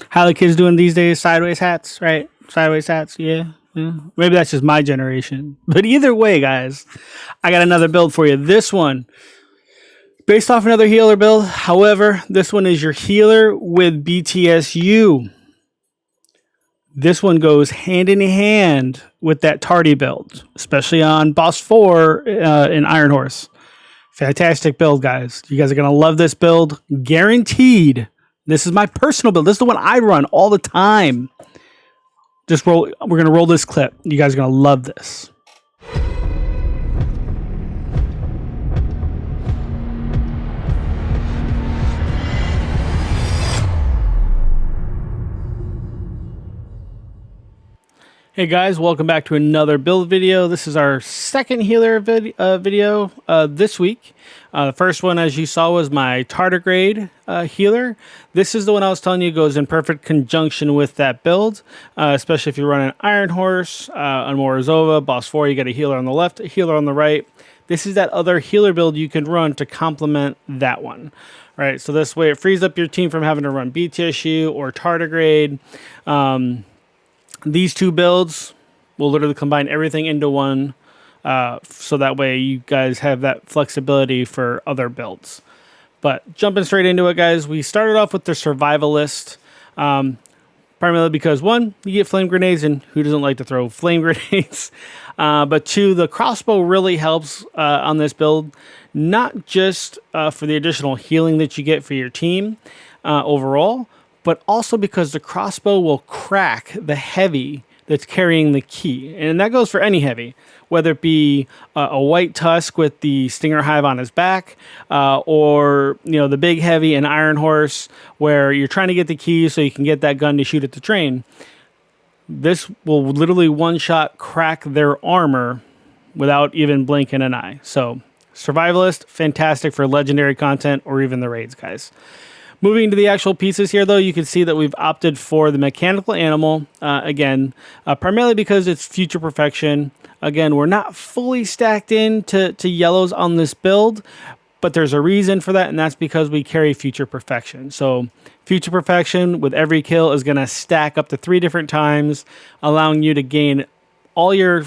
How the kids doing these days? Sideways hats, right? Sideways hats, yeah. Yeah. Maybe that's just my generation. But either way, guys, I got another build for you. This one, based off another healer build. However, this one is your healer with BTSU. This one goes hand in hand with that tardy build, especially on Boss 4 in Iron Horse. Fantastic build, guys. You guys are going to love this build. Guaranteed. This is my personal build. This is the one I run all the time. Just roll. We're going to roll this clip. You guys are going to love this. Hey guys, welcome back to another build video. This is our second healer video this week. The first one, as you saw, was my tardigrade healer. This is the one I was telling you goes in perfect conjunction with that build, especially if you run an Iron Horse, on Morozova, Boss 4, you got a healer on the left, a healer on the right. This is that other healer build you can run to complement that one. Right, so this way it frees up your team from having to run BTSU or tardigrade. These two builds will literally combine everything into one, so that way you guys have that flexibility for other builds. But jumping straight into it, guys, we started off with the survivalist, primarily because, one, you get flame grenades, and who doesn't like to throw flame grenades? But two, the crossbow really helps on this build, not just for the additional healing that you get for your team overall, but also because the crossbow will crack the heavy that's carrying the key. And that goes for any heavy, whether it be a white tusk with the stinger hive on his back, or the big heavy and Iron Horse, where you're trying to get the key so you can get that gun to shoot at the train. This will literally one-shot crack their armor without even blinking an eye. So survivalist, fantastic for legendary content or even the raids, guys. Moving to the actual pieces here, though, you can see that we've opted for the mechanical animal, again, primarily because it's future perfection. Again, we're not fully stacked into yellows on this build, but there's a reason for that, and that's because we carry future perfection. So future perfection with every kill is going to stack up to 3 different times, allowing you to gain all your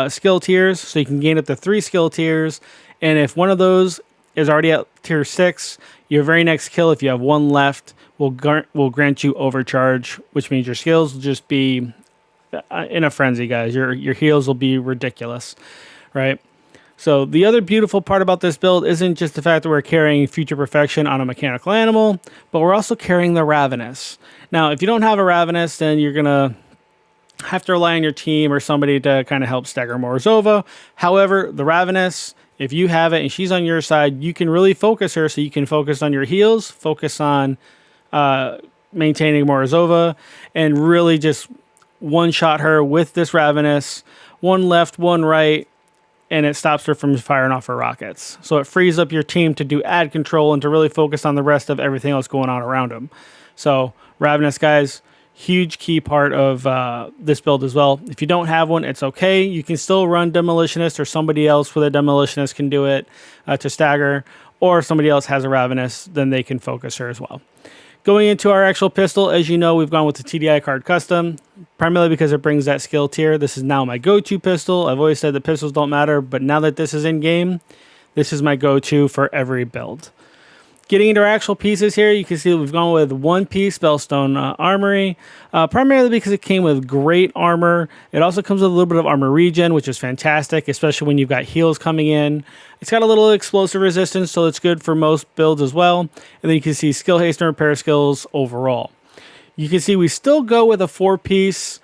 skill tiers. So you can gain up to 3 skill tiers, and if one of those is already at tier 6, your very next kill, if you have 1 left, will grant you overcharge, which means your skills will just be in a frenzy, guys. Your heals will be ridiculous, right? So the other beautiful part about this build isn't just the fact that we're carrying future perfection on a mechanical animal, but we're also carrying the Ravenous. Now, if you don't have a Ravenous, then you're going to have to rely on your team or somebody to kind of help stagger Morozova. However, the Ravenous, if you have it and she's on your side, you can really focus her, so you can focus on your heals, focus on maintaining Morozova, and really just one-shot her with this Ravenous. 1 left, 1 right, and it stops her from firing off her rockets. So it frees up your team to do ad control and to really focus on the rest of everything else going on around them. So Ravenous, guys, huge key part of this build as well. If you don't have one, it's okay. You can still run Demolitionist, or somebody else with a Demolitionist can do it to stagger, or if somebody else has a Ravenous, then they can focus her as well. Going into our actual pistol, as you know, we've gone with the TDI card custom, primarily because it brings that skill tier. This is now my go-to pistol. I've always said that pistols don't matter, but now that this is in game, this is my go-to for every build. Getting into our actual pieces here, you can see we've gone with 1-piece Spellstone Armory, primarily because it came with great armor. It also comes with a little bit of armor regen, which is fantastic, especially when you've got heals coming in. It's got a little explosive resistance, so it's good for most builds as well. And then you can see skill haste and repair skills overall. You can see we still go with a 4-piece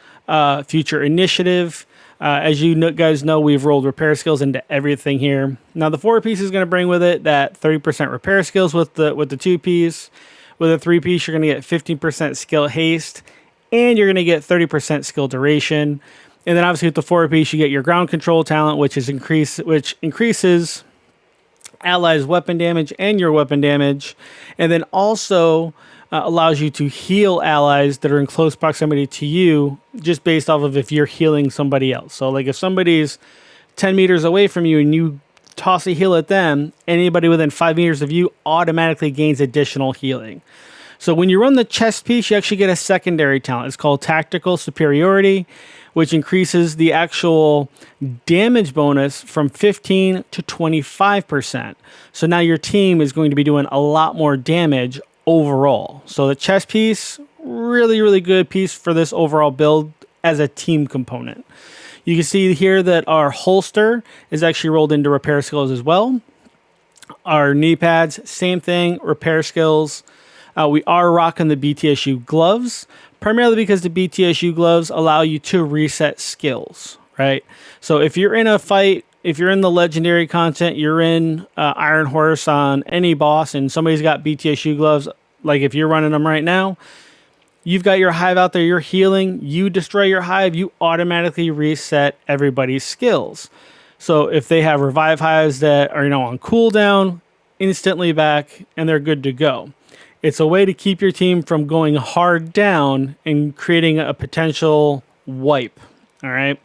future initiative. As you guys know, we've rolled repair skills into everything here. Now, the 4-piece is going to bring with it that 30% repair skills with the 2-piece. With a 3-piece, you're going to get 15% skill haste, and you're going to get 30% skill duration. And then obviously with the 4-piece, you get your ground control talent, which increases allies' weapon damage and your weapon damage, and then also allows you to heal allies that are in close proximity to you, just based off of if you're healing somebody else. So like if somebody's 10 meters away from you and you toss a heal at them, anybody within 5 meters of you automatically gains additional healing. So when you run the chest piece, you actually get a secondary talent. It's called Tactical Superiority, which increases the actual damage bonus from 15 to 25%. So now your team is going to be doing a lot more damage overall. So the chest piece, really, really good piece for this overall build as a team component. You can see here that our holster is actually rolled into repair skills as well. Our knee pads, same thing, repair skills. We are rocking the BTSU gloves, primarily because the BTSU gloves allow you to reset skills, right? So if you're in a fight, if you're in the legendary content, you're in Iron Horse on any boss and somebody's got BTSU gloves, like if you're running them right now, you've got your hive out there, you're healing, you destroy your hive, you automatically reset everybody's skills. So if they have revive hives that are, on cooldown, instantly back and they're good to go. It's a way to keep your team from going hard down and creating a potential wipe. All right.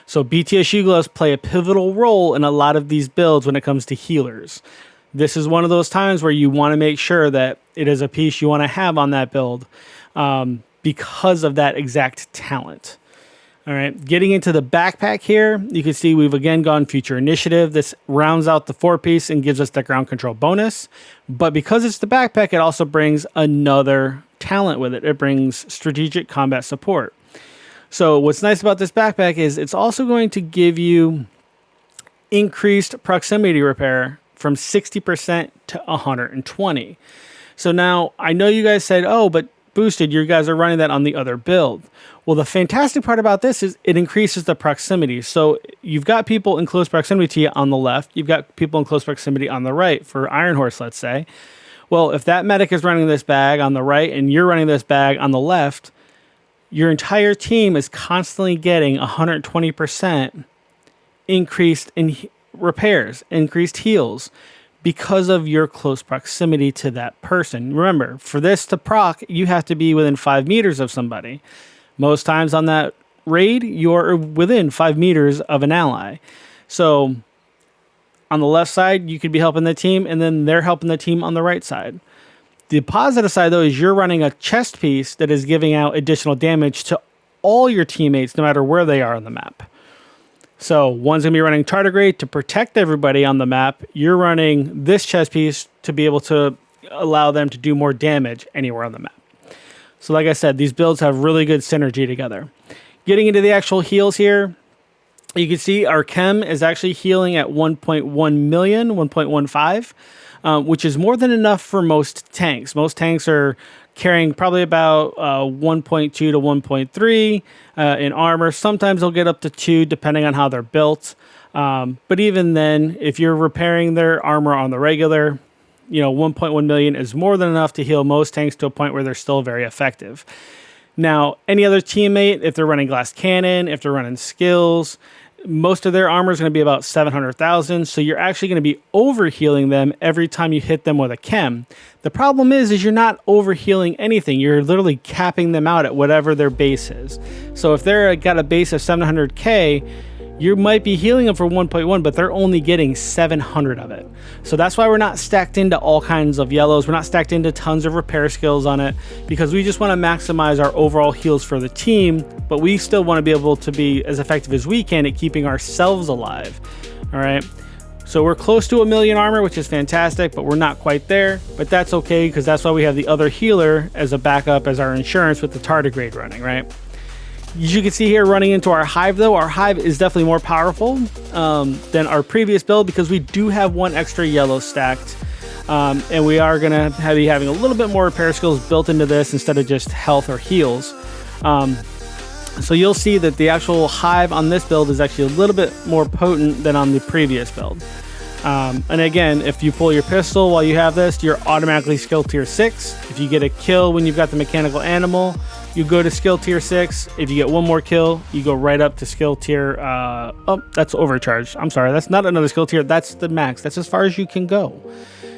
So BTSU gloves play a pivotal role in a lot of these builds when it comes to healers. This is one of those times where you want to make sure that it is a piece you want to have on that build because of that exact talent. All right, getting into the backpack here, you can see we've again gone Future Initiative. This rounds out the 4-piece and gives us the ground control bonus. But because it's the backpack, it also brings another talent with it. It brings Strategic Combat Support. So what's nice about this backpack is it's also going to give you increased proximity repair from 60% to 120. So now I know you guys said, oh, but Boosted, you guys are running that on the other build. Well, the fantastic part about this is it increases the proximity. So you've got people in close proximity to you on the left. You've got people in close proximity on the right for Iron Horse, let's say. Well, if that medic is running this bag on the right and you're running this bag on the left, your entire team is constantly getting 120% increased in repairs, increased heals, because of your close proximity to that person. Remember, for this to proc, you have to be within 5 meters of somebody. Most times on that raid, you're within 5 meters of an ally. So on the left side, you could be helping the team, and then they're helping the team on the right side. The positive side, though, is you're running a chest piece that is giving out additional damage to all your teammates, no matter where they are on the map. So one's going to be running tardigrade to protect everybody on the map. You're running this chest piece to be able to allow them to do more damage anywhere on the map. So like I said, these builds have really good synergy together. Getting into the actual heals here, you can see our chem is actually healing at 1.1 million, 1.15, which is more than enough for most tanks. Most tanks are carrying probably about 1.2 to 1.3 in armor. Sometimes they'll get up to 2 depending on how they're built. But even then, if you're repairing their armor on the regular, 1.1 million is more than enough to heal most tanks to a point where they're still very effective. Now, any other teammate, if they're running glass cannon, if they're running skills, most of their armor is going to be about 700,000. So you're actually going to be overhealing them every time you hit them with a chem. The problem is you're not overhealing anything. You're literally capping them out at whatever their base is. So if they're got a base of 700k, you might be healing them for 1.1, but they're only getting 700 of it. So that's why we're not stacked into all kinds of yellows. We're not stacked into tons of repair skills on it, because we just want to maximize our overall heals for the team, but we still want to be able to be as effective as we can at keeping ourselves alive. All right. So we're close to 1 million armor, which is fantastic, but we're not quite there. But that's okay, because that's why we have the other healer as a backup, as our insurance with the tardigrade running, right? As you can see here, running into our hive, though, our hive is definitely more powerful than our previous build, because we do have 1 extra yellow stacked. And we are going to be having a little bit more repair skills built into this instead of just health or heals. So you'll see that the actual hive on this build is actually a little bit more potent than on the previous build. And again, if you pull your pistol while you have this, you're automatically skill tier 6. If you get a kill when you've got the mechanical animal, you go to skill tier 6. If you get 1 more kill, you go right up to skill tier... oh, that's overcharged. I'm sorry, that's not another skill tier. That's the max. That's as far as you can go.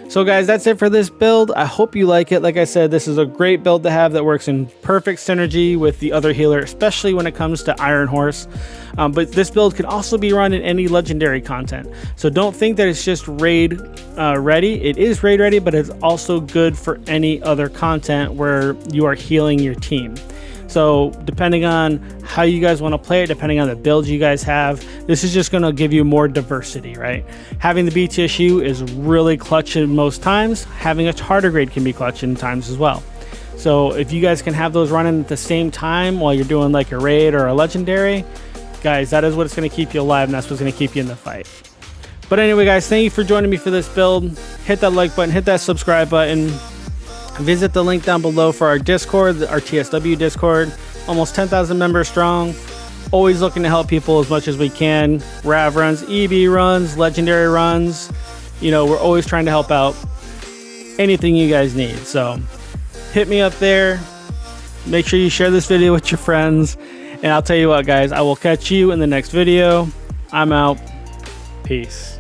So guys, that's it for this build. I hope you like it. Like I said, this is a great build to have that works in perfect synergy with the other healer, especially when it comes to Iron Horse. But this build can also be run in any legendary content. So don't think that it's just raid ready. It is raid ready, but it's also good for any other content where you are healing your team. So depending on how you guys want to play it, depending on the builds you guys have, this is just going to give you more diversity, right? Having the BTSU is really clutch in most times. Having a tardigrade can be clutch in times as well. So if you guys can have those running at the same time while you're doing like a raid or a legendary, guys, that is what's going to keep you alive, and that's what's going to keep you in the fight. But anyway, guys, thank you for joining me for this build. Hit that like button, hit that subscribe button. Visit the link down below for our Discord, our TSW Discord. Almost 10,000 members strong. Always looking to help people as much as we can. Rav runs, EB runs, legendary runs. You know, we're always trying to help out anything you guys need. So hit me up there. Make sure you share this video with your friends. And I'll tell you what, guys, I will catch you in the next video. I'm out. Peace.